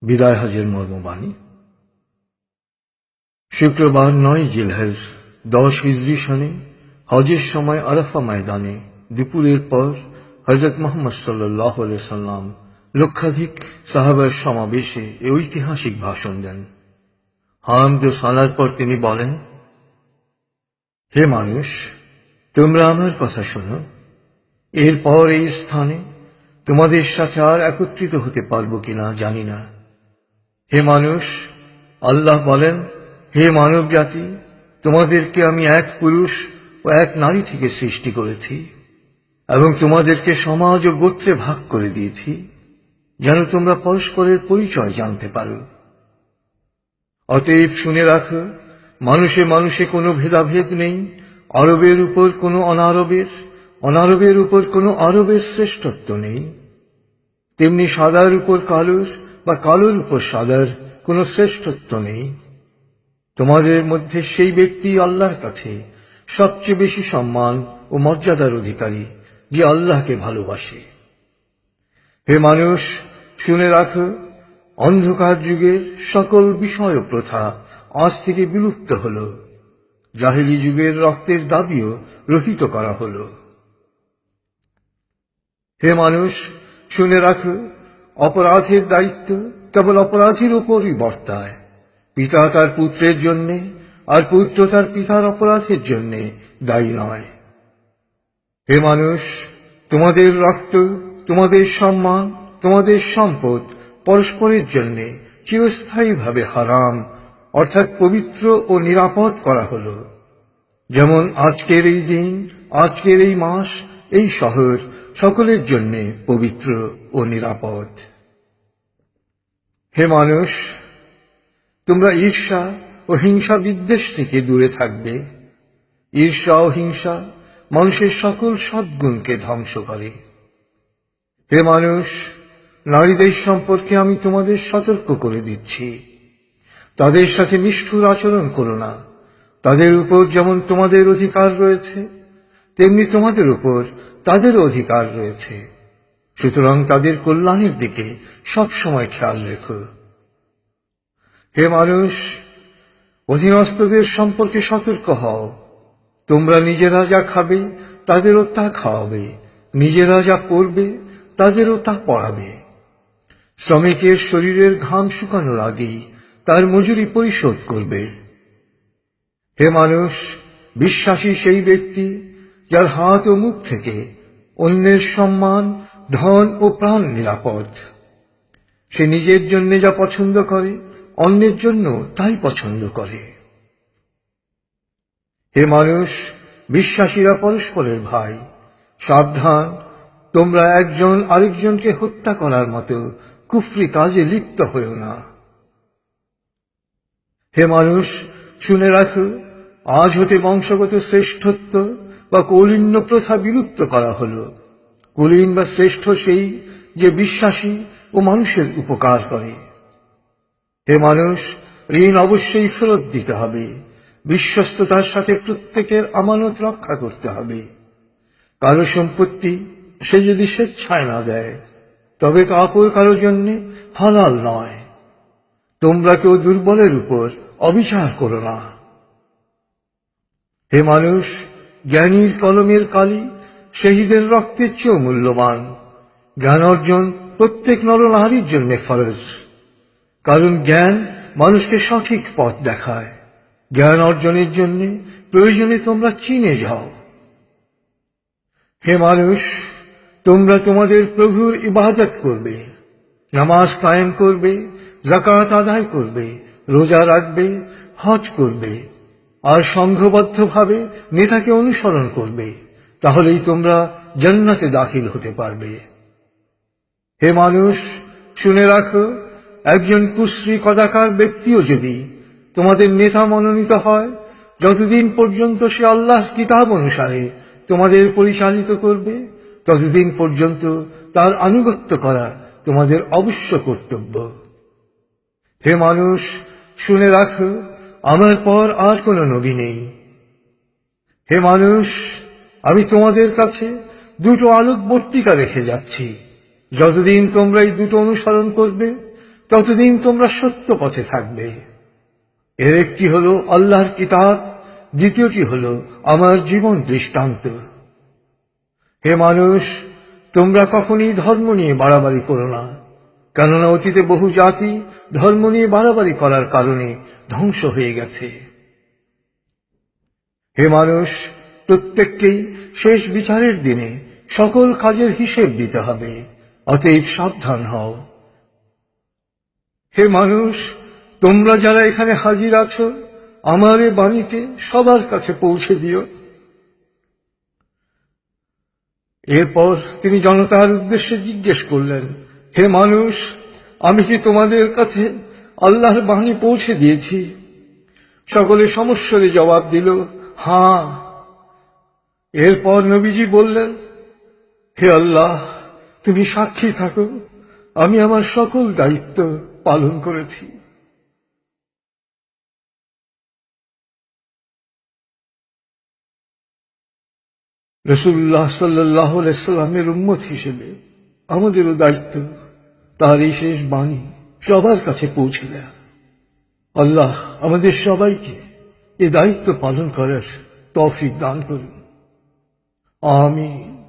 বিদায় হজের মর্মবাণী। শুক্রবার ৯ জিলহজ ১০ হিজরি সনে হজের সময় আরাফা ময়দানে দুপুরের পর হযরত মুহাম্মদ সাল্লাল্লাহু আলাইহি সাল্লাম লক্ষাধিক সাহাবার সমাবেশে এই ঐতিহাসিক ভাষণ দেন। হামদ ও সালার পর তিনি বলেন, হে মানুষ, তোমরা আমার কথা শোনো। এরপর এই স্থানে তোমাদের সাথে আর একত্রিত হতে পারবো কিনা জানি না। হে মানুষ, আল্লাহ বলেন, হে মানব জাতি, তোমাদেরকে আমি এক পুরুষ ও এক নারী থেকে সৃষ্টি করেছি এবং তোমাদেরকে সমাজ ও গোত্রে ভাগ করে দিয়েছি যেন তোমরা পরস্পরের পরিচয় জানতে পারো। অতএব শুনে রাখো, মানুষে মানুষে কোনো ভেদাভেদ নেই। আরবের উপর কোনো অনারবের, অনারবের উপর কোনো আরবের শ্রেষ্ঠত্ব নেই। তেমনি সাদার উপর কালোর বা কালোর উপর সাদার কোনো শ্রেষ্ঠত্ব নেই। তোমাদের মধ্যে সেই ব্যক্তি আল্লাহর কাছে সবচেয়ে বেশি সম্মান ও মর্যাদার অধিকারী যে আল্লাহকে ভালোবাসে। হে মানুষ, শুনে রাখো, অন্ধকার যুগের সকল বিষয় ও প্রথা আজ থেকে বিলুপ্ত হল। জাহেলি যুগের রক্তের দাবিও রহিত করা হল। হে মানুষ, শুনে রাখো, অপরাধের দায়িত্ব কেবল অপরাধীর উপরই বর্তায়। পিতা তার পুত্রের জন্যে আর পুত্র তার পিতার অপরাধের জন্যে দায়ী নয়। হে মানুষ, তোমাদের রক্ত, তোমাদের সম্মান, তোমাদের সম্পদ পরস্পরের জন্যে চিরস্থায়ীভাবে হারাম অর্থাৎ পবিত্র ও নিরাপদ করা হল। যেমন আজকের এই দিন, আজকের এই মাস, এই শহর সকলের জন্যে পবিত্র ও নিরাপদ। হে মানুষ, তোমরা ঈর্ষা ও হিংসা বিদ্বেষ থেকে দূরে থাকবে। ঈর্ষা ও হিংসা মানুষের সকল সদ্গুণকে ধ্বংস করে। হে মানুষ, নারীদের সম্পর্কে আমি তোমাদের সতর্ক করে দিচ্ছি, তাদের সাথে নিষ্ঠুর আচরণ করো না। তাদের উপর যেমন তোমাদের অধিকার রয়েছে, তেমনি তোমাদের উপর তাদেরও অধিকার রয়েছে। সুতরাং তাদের কল্যাণের দিকে সবসময় খেয়াল রেখো। হে মানুষ, অধীনস্থদের সম্পর্কে সতর্ক হও। তোমরা নিজেরা যা খাবে তাদেরও তা খাওয়াবে, নিজেরা যা পরবে তাদেরও তা পরাবে। শ্রমিকের শরীরের ঘাম শুকানোর আগেই তার মজুরি পরিশোধ করবে। হে মানুষ, বিশ্বাসী সেই ব্যক্তি যার হাত ও মুখ থেকে অন্যের সম্মান, ধন ও প্রাণ নিরাপদ। সে নিজের জন্য যা পছন্দ করে অন্যের জন্য তাই পছন্দ করে। হে মানুষ, বিশ্বাসীরা পরস্পরের ভাই। সাবধান, তোমরা একজন আরেকজনকে হত্যা করার মতো কুফরি কাজে লিপ্ত হও না। হে মানুষ, শুনে রাখো, আজ হতে বংশগত শ্রেষ্ঠত্ব বা কৌলিন্য প্রথা বিলুপ্ত করা হল। কুলীন বা শ্রেষ্ঠ সেই যে বিশ্বাসী ও মানুষের উপকার করে। হে মানুষ, ঋণ অবশ্যই ফেরত দিতে হবে। বিশ্বস্ততার সাথে প্রত্যেকের আমানত রক্ষা করতে হবে। কারো সম্পত্তি সে যদি স্বেচ্ছায় না দেয় তবে তা অপর কারো জন্য হালাল নয়। তোমরা কেউ দুর্বলের উপর অবিচার করো না। হে মানুষ, জ্ঞানীর কলমের কালি শহীদের রক্তের চেয়েও মূল্যবান। জ্ঞান অর্জন প্রত্যেক নরনারীর জন্য ফরজ, কারণ জ্ঞান মানুষকে সঠিক পথ দেখায়। জ্ঞান অর্জনের জন্য প্রয়োজনে তোমরা চীনে যাও। হে মানুষ, তোমরা তোমাদের প্রভুর ইবাদত করবে, নামাজ কায়েম করবে, যাকাত আদায় করবে, রোজা রাখবে, হজ করবে আর সংঘবদ্ধভাবে নেতাকে অনুসরণ করবে। তাহলেই তোমরা জান্নাতে দাখিল হতে পারবে। হে মানুষ, শুনে রাখো, একজন কুশ্রী কদাকার ব্যক্তিও যদি তোমাদের নেতা মনোনীত হয়, যতদিন পর্যন্ত সে আল্লাহর কিতাব অনুসারে তোমাদের পরিচালিত করবে, ততদিন পর্যন্ত তার আনুগত্য করা তোমাদের অবশ্য কর্তব্য। হে মানুষ, শুনে রাখো, আমার পর আর কোনো নবী নেই। হে মানুষ, আমি তোমাদের কাছে দুটো আলোকবর্তিকা রেখে যাচ্ছি। যতদিন তোমরা এই দুটো অনুসরণ করবে, ততদিন তোমরা সত্য পথে থাকবে। এর একটি হলো আল্লাহর কিতাব, দ্বিতীয়টি হলো আমার জীবন দৃষ্টান্ত। হে মানুষ, তোমরা কখনই ধর্ম নিয়ে বাড়াবাড়ি করো না, কেননা অতীতে বহু জাতি ধর্ম নিয়ে বাড়াবাড়ি করার কারণে ধ্বংস হয়ে গেছে। হে মানুষ, প্রত্যেককেই শেষ বিচারের দিনে সকল কাজের হিসেব দিতে হবে, অতএব সাবধান হও। হে মানুষ, তোমরা যারা এখানে হাজির আছো, আমার এ বাণীকে সবার কাছে পৌঁছে দিও। এরপর তিনি জনতার উদ্দেশ্যে জিজ্ঞেস করলেন, হে মানুষ, আমি কি তোমাদের কাছে আল্লাহর বাণী পৌঁছে দিয়েছি? সকলে সমস্বরে জবাব দিল, হ্যাঁ। এরপর নবীজি বললেন, হে আল্লাহ, তুমি সাক্ষী থাকো, আমি আমার সকল দায়িত্ব পালন করেছি। রাসূলুল্লাহ সাল্লাল্লাহু আলাইহি সাল্লামের উম্মত হিসেবে আমাদেরও দায়িত্ব তার এই শেষ বাণী সবার কাছে পৌঁছে দেয়া। আল্লাহ আমাদের সবাইকে এ দায়িত্ব পালন করার তৌফিক দান করুন। আমিন।